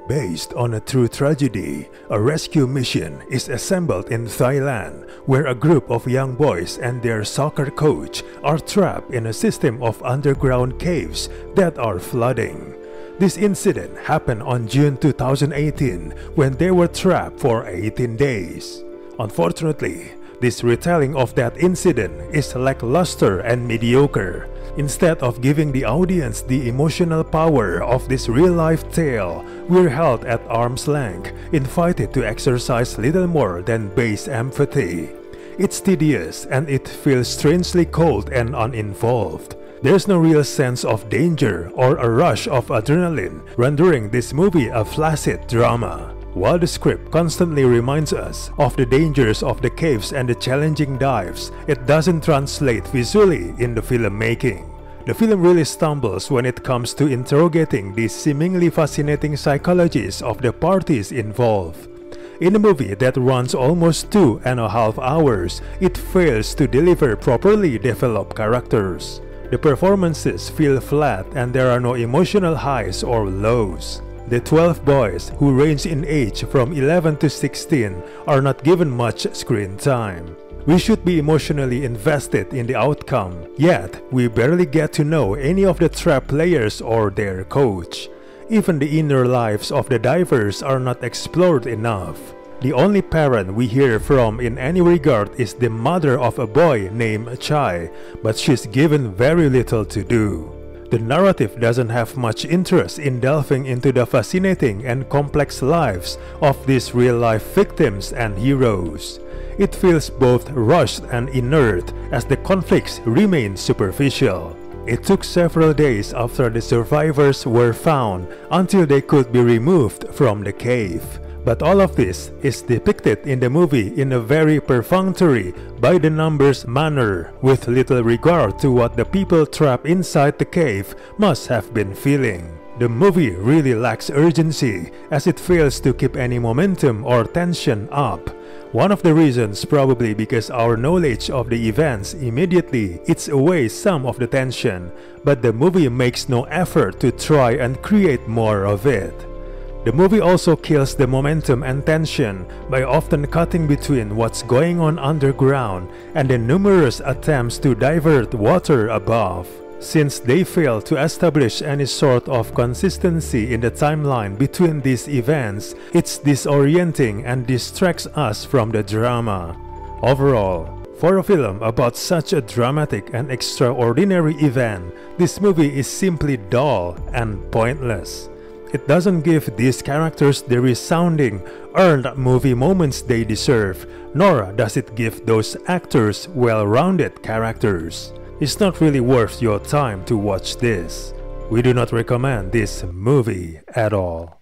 Based on a true tragedy, a rescue mission is assembled in Thailand, where a group of young boys and their soccer coach are trapped in a system of underground caves that are flooding. This incident happened on June 2018 when they were trapped for 18 days. Unfortunately, this retelling of that incident is lackluster and mediocre. Instead of giving the audience the emotional power of this real-life tale, we're held at arm's length, invited to exercise little more than base empathy. It's tedious and it feels strangely cold and uninvolved. There's no real sense of danger or a rush of adrenaline, rendering this movie a flaccid drama. While the script constantly reminds us of the dangers of the caves and the challenging dives, it doesn't translate visually in the filmmaking. The film really stumbles when it comes to interrogating the seemingly fascinating psychologies of the parties involved. In a movie that runs almost 2.5 hours, it fails to deliver properly developed characters. The performances feel flat and there are no emotional highs or lows. The 12 boys, who range in age from 11 to 16, are not given much screen time. We should be emotionally invested in the outcome, yet we barely get to know any of the trapped players or their coach. Even the inner lives of the divers are not explored enough. The only parent we hear from in any regard is the mother of a boy named Chai, but she's given very little to do. The narrative doesn't have much interest in delving into the fascinating and complex lives of these real-life victims and heroes. It feels both rushed and inert as the conflicts remain superficial. It took several days after the survivors were found until they could be removed from the cave. But all of this is depicted in the movie in a very perfunctory, by-the-numbers manner, with little regard to what the people trapped inside the cave must have been feeling. The movie really lacks urgency, as it fails to keep any momentum or tension up. One of the reasons probably because our knowledge of the events immediately eats away some of the tension, but the movie makes no effort to try and create more of it. The movie also kills the momentum and tension by often cutting between what's going on underground and the numerous attempts to divert water above. Since they fail to establish any sort of consistency in the timeline between these events, it's disorienting and distracts us from the drama. Overall, for a film about such a dramatic and extraordinary event, this movie is simply dull and pointless. It doesn't give these characters the resounding, earned movie moments they deserve, nor does it give those actors well-rounded characters. It's not really worth your time to watch this. We do not recommend this movie at all.